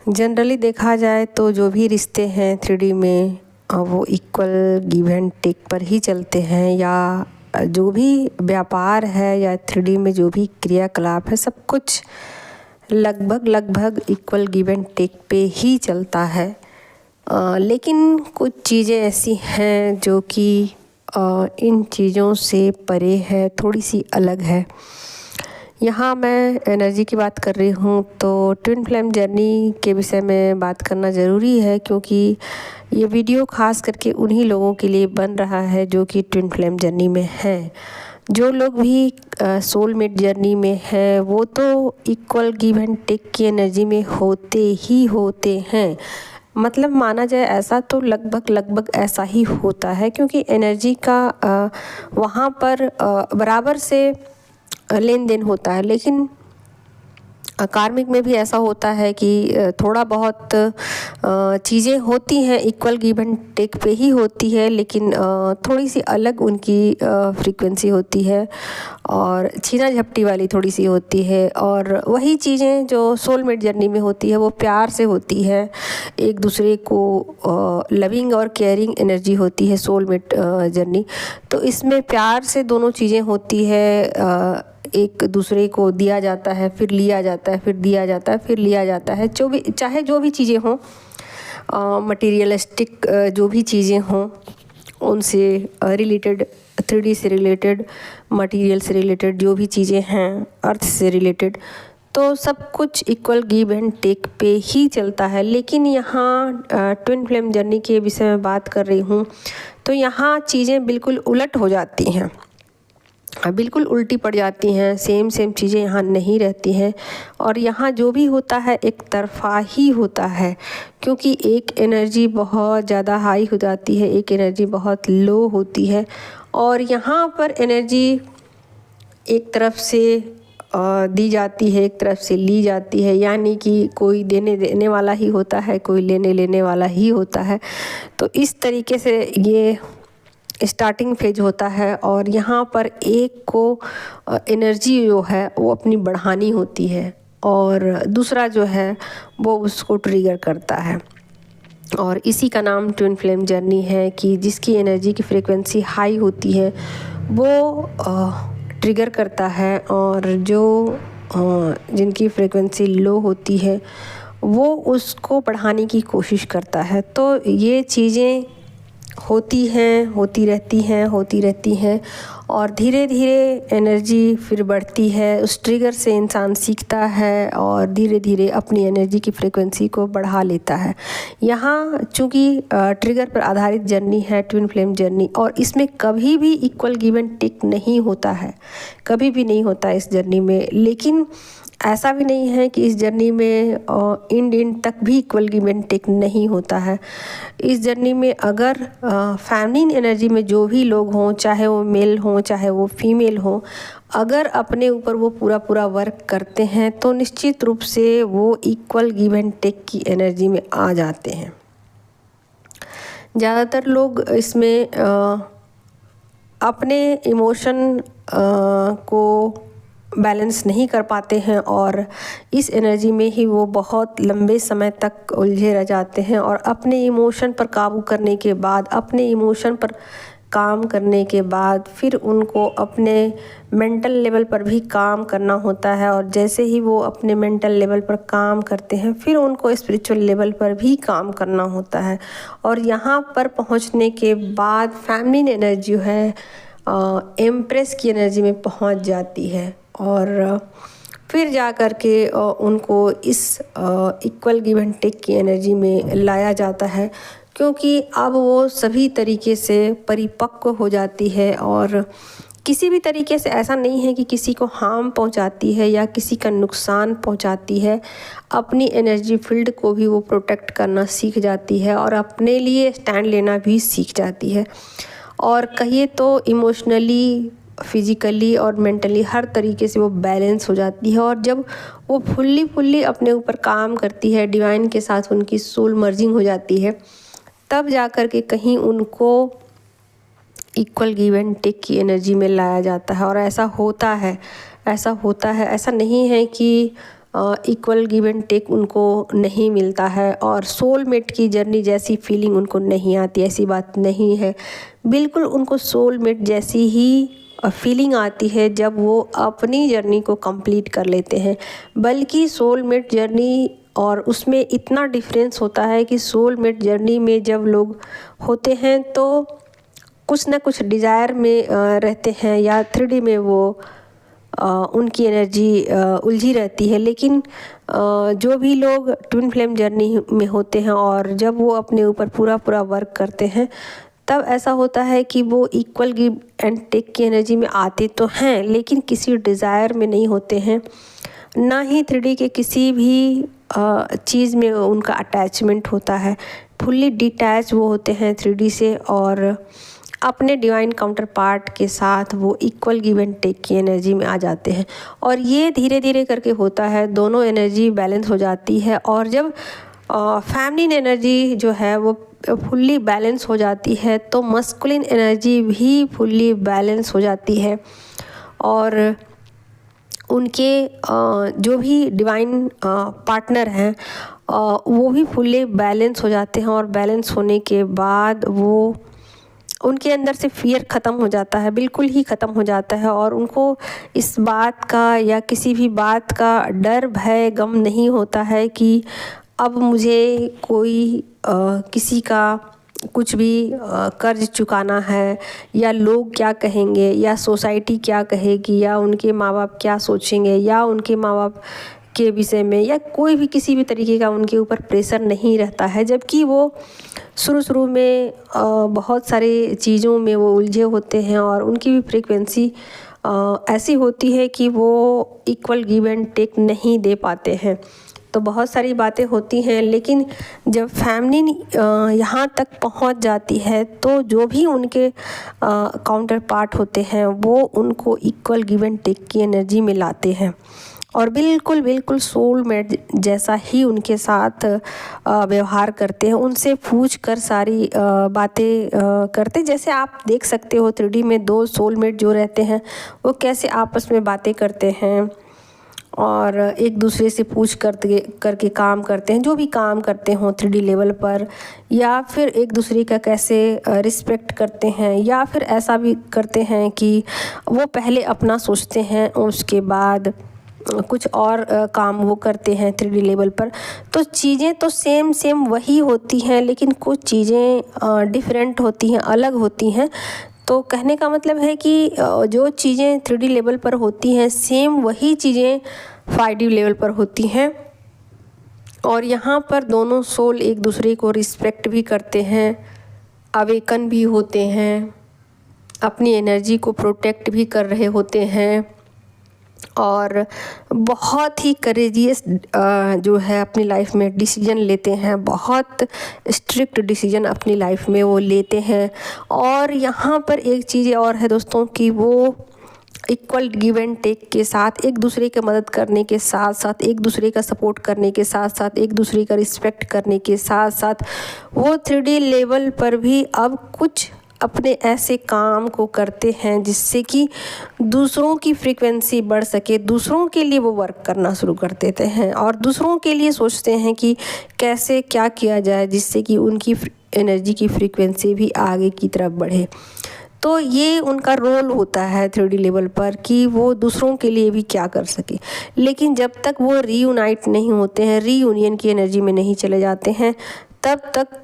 Generally देखा जाए तो जो भी रिश्ते हैं 3D में वो इक्वल गिव एंड टेक पर ही चलते हैं, या जो भी व्यापार है या 3D में जो भी क्रियाकलाप है सब कुछ लगभग इक्वल गिव एंड टेक पे ही चलता है। लेकिन कुछ चीज़ें ऐसी हैं जो कि इन चीज़ों से परे है, थोड़ी सी अलग है। यहाँ मैं एनर्जी की बात कर रही हूँ तो ट्विन फ्लेम जर्नी के विषय में बात करना ज़रूरी है, क्योंकि ये वीडियो खास करके उन्हीं लोगों के लिए बन रहा है जो कि ट्विन फ्लेम जर्नी में हैं। जो लोग भी सोलमेट जर्नी में हैं वो तो इक्वल गिव एंड टेक की एनर्जी में होते ही होते हैं। मतलब माना जाए ऐसा तो लगभग ऐसा ही होता है, क्योंकि एनर्जी का वहाँ पर बराबर से लेन देन होता है। लेकिन कार्मिक में भी ऐसा होता है कि थोड़ा बहुत चीज़ें होती हैं इक्वल गिव एंड टेक पे ही होती है, लेकिन थोड़ी सी अलग उनकी फ्रीक्वेंसी होती है और छीना झपटी वाली थोड़ी सी होती है। और वही चीज़ें जो सोलमेट जर्नी में होती है वो प्यार से होती है, एक दूसरे को लविंग और केयरिंग एनर्जी होती है सोलमेट जर्नी। तो इसमें प्यार से दोनों चीज़ें होती है, एक दूसरे को दिया जाता है, फिर लिया जाता है, फिर दिया जाता है, फिर लिया जाता है। चाहे जो भी चीज़ें हों, मटीरियलिस्टिक जो भी चीज़ें हों उनसे रिलेटेड, 3D से रिलेटेड, मटेरियल से रिलेटेड जो भी चीज़ें हैं, अर्थ से रिलेटेड, तो सब कुछ इक्वल गिव एंड टेक पे ही चलता है। लेकिन यहाँ ट्विन फ्लेम जर्नी के विषय में बात कर रही हूँ तो यहाँ चीज़ें बिल्कुल उलट हो जाती हैं, बिल्कुल उल्टी पड़ जाती हैं। सेम चीज़ें यहाँ नहीं रहती हैं और यहाँ जो भी होता है एक तरफा ही होता है, क्योंकि एक एनर्जी बहुत ज़्यादा हाई हो जाती है, एक एनर्जी बहुत लो होती है। और यहाँ पर एनर्जी एक तरफ से दी जाती है, एक तरफ से ली जाती है, यानी कि कोई देने वाला ही होता है, कोई लेने वाला ही होता है। तो इस तरीके से ये स्टार्टिंग फेज होता है और यहाँ पर एक को एनर्जी जो है वो अपनी बढ़ानी होती है और दूसरा जो है वो उसको ट्रिगर करता है। और इसी का नाम ट्विन फ्लेम जर्नी है कि जिसकी एनर्जी की फ्रीक्वेंसी हाई होती है वो ट्रिगर करता है और जो जिनकी फ्रीक्वेंसी लो होती है वो उसको बढ़ाने की कोशिश करता है। तो ये चीज़ें होती रहती हैं और धीरे धीरे एनर्जी फिर बढ़ती है। उस ट्रिगर से इंसान सीखता है और धीरे धीरे अपनी एनर्जी की फ्रीक्वेंसी को बढ़ा लेता है। यहाँ चूँकि ट्रिगर पर आधारित जर्नी है ट्विन फ्लेम जर्नी, और इसमें कभी भी इक्वल गिव एंड टेक नहीं होता है, कभी भी नहीं होता इस जर्नी में। लेकिन ऐसा भी नहीं है कि इस जर्नी में एंड तक भी इक्वल गिव एंड टेक नहीं होता है। इस जर्नी में अगर फेमिनिन एनर्जी में जो भी लोग हों, चाहे वो मेल हों चाहे वो फीमेल हों, अगर अपने ऊपर वो पूरा वर्क करते हैं तो निश्चित रूप से वो इक्वल गिव एंड टेक की एनर्जी में आ जाते हैं। ज़्यादातर लोग इसमें अपने इमोशन को बैलेंस नहीं कर पाते हैं और इस एनर्जी में ही वो बहुत लंबे समय तक उलझे रह जाते हैं। और अपने इमोशन पर काबू करने के बाद, अपने इमोशन पर काम करने के बाद फिर उनको अपने मेंटल लेवल पर भी काम करना होता है। और जैसे ही वो अपने मेंटल लेवल पर काम करते हैं फिर उनको स्पिरिचुअल लेवल पर भी काम करना होता है। और यहाँ पर पहुँचने के बाद फेमिनिन एनर्जी है एम्प्रेस की एनर्जी में पहुँच जाती है और फिर जा कर के उनको इस इक्वल गिव एंड टेक की एनर्जी में लाया जाता है, क्योंकि अब वो सभी तरीके से परिपक्व हो जाती है और किसी भी तरीके से ऐसा नहीं है कि किसी को हार्म पहुंचाती है या किसी का नुकसान पहुंचाती है। अपनी एनर्जी फील्ड को भी वो प्रोटेक्ट करना सीख जाती है और अपने लिए स्टैंड लेना भी सीख जाती है। और कहिए तो इमोशनली, फिज़िकली और मेंटली हर तरीके से वो बैलेंस हो जाती है। और जब वो फुल्ली अपने ऊपर काम करती है, डिवाइन के साथ उनकी सोल मर्जिंग हो जाती है, तब जा कर के कहीं उनको इक्वल गिव एंड टेक की एनर्जी में लाया जाता है। और ऐसा होता है, ऐसा नहीं है कि इक्वल गिव एंड टेक उनको नहीं मिलता है और सोलमेट की जर्नी जैसी फीलिंग उनको नहीं आती, ऐसी बात नहीं है। बिल्कुल उनको सोलमेट जैसी ही फीलिंग आती है जब वो अपनी जर्नी को कंप्लीट कर लेते हैं। बल्कि सोलमेट जर्नी और उसमें इतना डिफरेंस होता है कि सोलमेट जर्नी में जब लोग होते हैं तो कुछ ना कुछ डिज़ायर में रहते हैं या 3D में वो उनकी एनर्जी उलझी रहती है। लेकिन जो भी लोग ट्विन फ्लेम जर्नी में होते हैं और जब वो अपने ऊपर पूरा वर्क करते हैं तब ऐसा होता है कि वो इक्वल गिव एंड टेक की एनर्जी में आते तो हैं लेकिन किसी डिज़ायर में नहीं होते हैं, ना ही 3D के किसी भी चीज़ में उनका अटैचमेंट होता है। फुल्ली डिटैच वो होते हैं 3D से और अपने डिवाइन काउंटर पार्ट के साथ वो इक्वल गिव एंड टेक की एनर्जी में आ जाते हैं। और ये धीरे धीरे करके होता है, दोनों एनर्जी बैलेंस हो जाती है और जब फेमिनिन एनर्जी जो है वो फुल्ली बैलेंस हो जाती है तो मस्कुलिन एनर्जी भी फुल्ली बैलेंस हो जाती है और उनके जो भी डिवाइन पार्टनर हैं वो भी फुल्ली बैलेंस हो जाते हैं। और बैलेंस होने के बाद वो उनके अंदर से फियर ख़त्म हो जाता है, बिल्कुल ही ख़त्म हो जाता है और उनको इस बात का या किसी भी बात का डर भय गम नहीं होता है कि अब मुझे कोई किसी का कुछ भी कर्ज चुकाना है या लोग क्या कहेंगे या सोसाइटी क्या कहेगी या उनके माँ बाप क्या सोचेंगे या उनके माँ बाप के विषय में या कोई भी किसी भी तरीके का उनके ऊपर प्रेशर नहीं रहता है। जबकि वो शुरू में बहुत सारी चीज़ों में वो उलझे होते हैं और उनकी भी फ्रीक्वेंसी ऐसी होती है कि वो इक्वल गिव एंड टेक नहीं दे पाते हैं। तो बहुत सारी बातें होती हैं लेकिन जब फेमिनिन यहाँ तक पहुँच जाती है तो जो भी उनके काउंटर पार्ट होते हैं वो उनको इक्वल गिव एंड टेक की एनर्जी में लाते हैं और बिल्कुल सोलमेट जैसा ही उनके साथ व्यवहार करते हैं, उनसे पूछ कर सारी बातें करते। जैसे आप देख सकते हो 3D में दो सोलमेट जो रहते हैं वो कैसे आपस में बातें करते हैं और एक दूसरे से पूछ करके काम करते हैं, जो भी काम करते हों 3D लेवल पर, या फिर एक दूसरे का कैसे रिस्पेक्ट करते हैं या फिर ऐसा भी करते हैं कि वो पहले अपना सोचते हैं उसके बाद कुछ और काम वो करते हैं 3D लेवल पर। तो चीज़ें तो सेम वही होती हैं लेकिन कुछ चीज़ें डिफरेंट होती हैं, अलग होती हैं। तो कहने का मतलब है कि जो चीज़ें 3D लेवल पर होती हैं सेम वही चीज़ें 5D लेवल पर होती हैं और यहाँ पर दोनों सोल एक दूसरे को रिस्पेक्ट भी करते हैं, अवेकन भी होते हैं, अपनी एनर्जी को प्रोटेक्ट भी कर रहे होते हैं और बहुत ही करेजियस जो है अपनी लाइफ में डिसीजन लेते हैं, बहुत स्ट्रिक्ट डिसीजन अपनी लाइफ में वो लेते हैं। और यहाँ पर एक चीज़ और है दोस्तों कि वो इक्वल गिव एंड टेक के साथ एक दूसरे की मदद करने के साथ साथ, एक दूसरे का सपोर्ट करने के साथ साथ, एक दूसरे का रिस्पेक्ट करने के साथ साथ वो 3D लेवल पर भी अब कुछ अपने ऐसे काम को करते हैं जिससे कि दूसरों की फ्रीक्वेंसी बढ़ सके, दूसरों के लिए वो वर्क करना शुरू कर देते हैं और दूसरों के लिए सोचते हैं कि कैसे क्या किया जाए जिससे कि उनकी एनर्जी की फ्रीक्वेंसी भी आगे की तरफ बढ़े। तो ये उनका रोल होता है 3D लेवल पर कि वो दूसरों के लिए भी क्या कर सके। लेकिन जब तक वो रीयूनाइट नहीं होते हैं, रीयूनियन की एनर्जी में नहीं चले जाते हैं, तब तक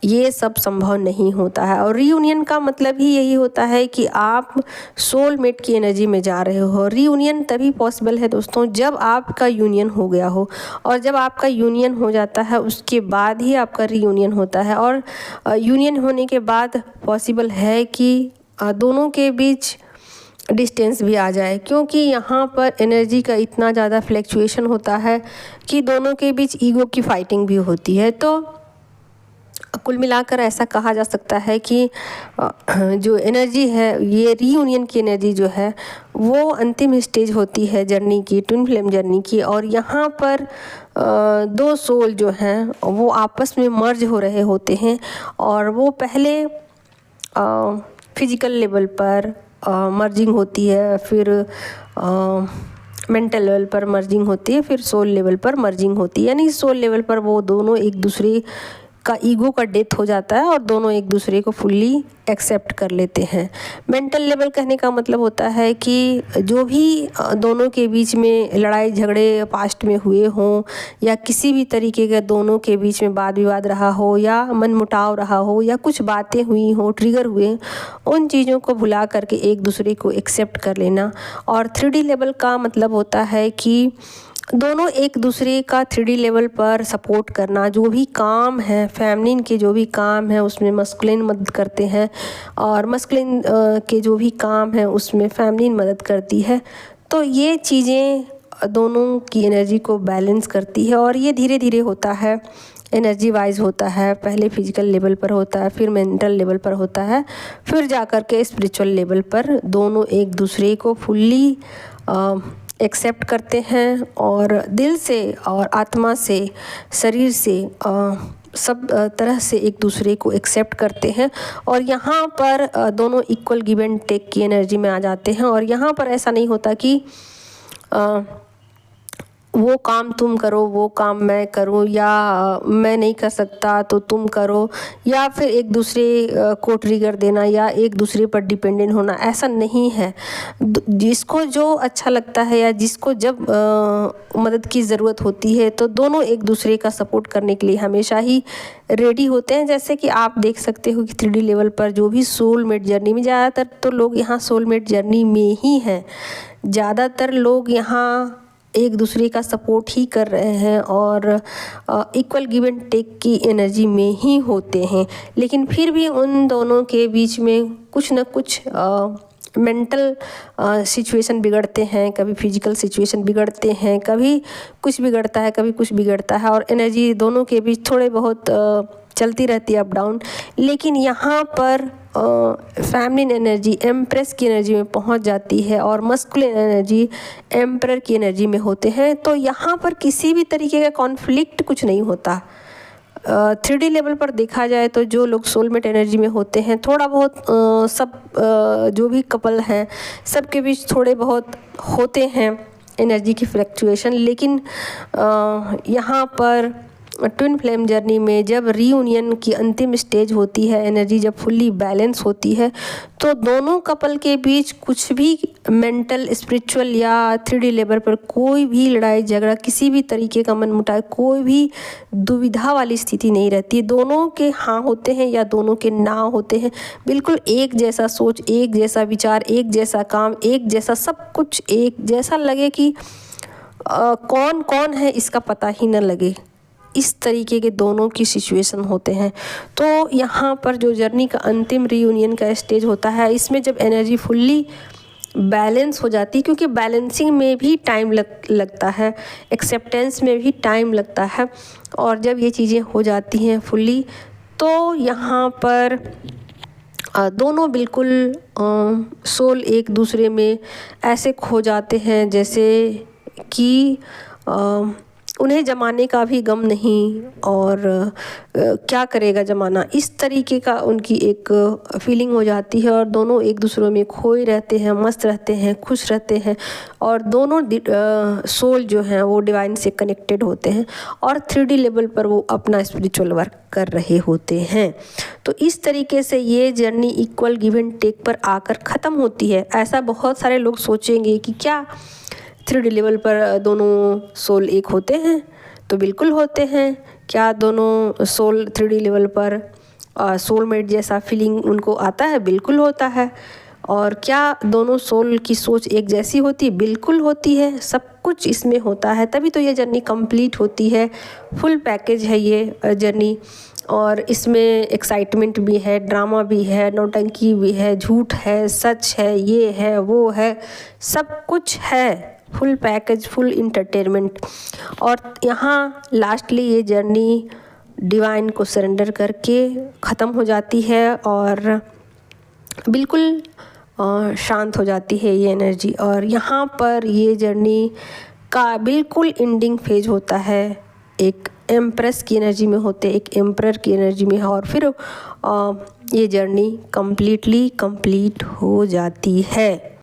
ये सब संभव नहीं होता है। और रीयूनियन का मतलब ही यही होता है कि आप सोलमेट की एनर्जी में जा रहे हो। रीयूनियन तभी पॉसिबल है दोस्तों जब आपका यूनियन हो गया हो, और जब आपका यूनियन हो जाता है उसके बाद ही आपका रीयूनियन होता है। और यूनियन होने के बाद पॉसिबल है कि दोनों के बीच डिस्टेंस भी आ जाए, क्योंकि यहाँ पर एनर्जी का इतना ज़्यादा फ्लैक्चुएशन होता है कि दोनों के बीच ईगो की फाइटिंग भी होती है। तो कुल मिलाकर ऐसा कहा जा सकता है कि जो एनर्जी है, ये रीयूनियन की एनर्जी जो है वो अंतिम स्टेज होती है जर्नी की, ट्विन फ्लेम जर्नी की। और यहाँ पर दो सोल जो हैं वो आपस में मर्ज हो रहे होते हैं और वो पहले फिजिकल लेवल पर मर्जिंग होती है, फिर मेंटल लेवल पर मर्जिंग होती है, फिर सोल लेवल पर मर्जिंग होती है। यानी सोल लेवल पर वो दोनों एक दूसरे का ईगो का डेथ हो जाता है और दोनों एक दूसरे को फुल्ली एक्सेप्ट कर लेते हैं। मेंटल लेवल कहने का मतलब होता है कि जो भी दोनों के बीच में लड़ाई झगड़े पास्ट में हुए हों या किसी भी तरीके के दोनों के बीच में वाद विवाद रहा हो या मनमुटाव रहा हो या कुछ बातें हुई हो, ट्रिगर हुए, उन चीज़ों को भुला करके एक दूसरे को एक्सेप्ट कर लेना। और 3D लेवल का मतलब होता है कि दोनों एक दूसरे का 3D लेवल पर सपोर्ट करना। जो भी काम है फेमिनिन के, जो भी काम है उसमें मस्कुलिन मदद करते हैं और मस्कुलिन के जो भी काम है उसमें फेमिनिन मदद करती है। तो ये चीज़ें दोनों की एनर्जी को बैलेंस करती है और ये धीरे धीरे होता है, एनर्जी वाइज होता है। पहले फिजिकल लेवल पर होता है, फिर मेंटल लेवल पर होता है, फिर जा कर के स्पिरिचुअल लेवल पर दोनों एक दूसरे को फुल्ली एक्सेप्ट करते हैं और दिल से और आत्मा से, शरीर से, सब तरह से एक दूसरे को एक्सेप्ट करते हैं। और यहाँ पर दोनों इक्वल गिव एंड टेक की एनर्जी में आ जाते हैं। और यहाँ पर ऐसा नहीं होता कि वो काम तुम करो, वो काम मैं करूं, या मैं नहीं कर सकता तो तुम करो, या फिर एक दूसरे को ट्रिगर देना या एक दूसरे पर डिपेंडेंट होना, ऐसा नहीं है। जिसको जो अच्छा लगता है या जिसको जब मदद की ज़रूरत होती है तो दोनों एक दूसरे का सपोर्ट करने के लिए हमेशा ही रेडी होते हैं। जैसे कि आप देख सकते हो कि 3D लेवल पर जो भी सोलमेट जर्नी में, ज़्यादातर तो लोग यहाँ सोलमेट जर्नी में ही हैं, ज़्यादातर लोग यहाँ एक दूसरे का सपोर्ट ही कर रहे हैं और इक्वल गिव एंड टेक की एनर्जी में ही होते हैं। लेकिन फिर भी उन दोनों के बीच में कुछ न कुछ मेंटल सिचुएशन बिगड़ते हैं, कभी फिजिकल सिचुएशन बिगड़ते हैं, कभी कुछ बिगड़ता है, कभी कुछ बिगड़ता है और एनर्जी दोनों के बीच थोड़े बहुत चलती रहती है अप डाउन। लेकिन यहाँ पर फेमिनिन एनर्जी एम्प्रेस की एनर्जी में पहुँच जाती है और मस्कुलिन एनर्जी एम्परर की एनर्जी में होते हैं। तो यहाँ पर किसी भी तरीके का कॉन्फ्लिक्ट कुछ नहीं होता। 3D लेवल पर देखा जाए तो जो लोग सोलमेट एनर्जी में होते हैं, थोड़ा बहुत सब जो भी कपल हैं सबके बीच थोड़े बहुत होते हैं एनर्जी की फ्लक्चुएशन। लेकिन यहाँ पर ट्विन फ्लेम जर्नी में जब रीयूनियन की अंतिम स्टेज होती है, एनर्जी जब फुल्ली बैलेंस होती है, तो दोनों कपल के बीच कुछ भी मेंटल, स्पिरिचुअल या 3D लेवल पर कोई भी लड़ाई झगड़ा, किसी भी तरीके का मनमुटाव, कोई भी दुविधा वाली स्थिति नहीं रहती। दोनों के हाँ होते हैं या दोनों के ना होते हैं, बिल्कुल एक जैसा सोच, एक जैसा विचार, एक जैसा काम, एक जैसा सब कुछ, एक जैसा लगे कि कौन कौन है इसका पता ही न लगे, इस तरीके के दोनों की सिचुएशन होते हैं। तो यहाँ पर जो जर्नी का अंतिम रीयूनियन का स्टेज होता है, इसमें जब एनर्जी फुल्ली बैलेंस हो जाती है, क्योंकि बैलेंसिंग में भी टाइम लगता है, एक्सेप्टेंस में भी टाइम लगता है, और जब ये चीज़ें हो जाती हैं फुल्ली तो यहाँ पर दोनों बिल्कुल सोल एक दूसरे में ऐसे खो जाते हैं जैसे कि उन्हें ज़माने का भी गम नहीं, और क्या करेगा ज़माना, इस तरीके का उनकी एक फीलिंग हो जाती है। और दोनों एक दूसरे में खोए रहते हैं, मस्त रहते हैं, खुश रहते हैं, और दोनों सोल जो हैं वो डिवाइन से कनेक्टेड होते हैं और 3D लेवल पर वो अपना स्पिरिचुअल वर्क कर रहे होते हैं। तो इस तरीके से ये journey equal give and take पर आकर ख़त्म होती है। ऐसा बहुत सारे लोग सोचेंगे कि क्या 3D लेवल पर दोनों सोल एक होते हैं? तो बिल्कुल होते हैं। क्या दोनों सोल 3D लेवल पर सोलमेट जैसा फीलिंग उनको आता है? बिल्कुल होता है। और क्या दोनों सोल की सोच एक जैसी होती है? बिल्कुल होती है। सब कुछ इसमें होता है, तभी तो ये जर्नी कंप्लीट होती है। फुल पैकेज है ये जर्नी, और इसमें एक्साइटमेंट भी है, ड्रामा भी है, नौटंकी भी है, झूठ है, सच है, ये है, वो है, सब कुछ है। Full package, full entertainment. और यहाँ लास्टली ये जर्नी डिवाइन को सरेंडर करके ख़त्म हो जाती है और बिल्कुल शांत हो जाती है ये एनर्जी। और यहाँ पर ये जर्नी का बिल्कुल एंडिंग फेज होता है, एक एम्प्रेस की एनर्जी में होते, एक एम्परर की एनर्जी में, और फिर ये जर्नी कंप्लीट हो जाती है।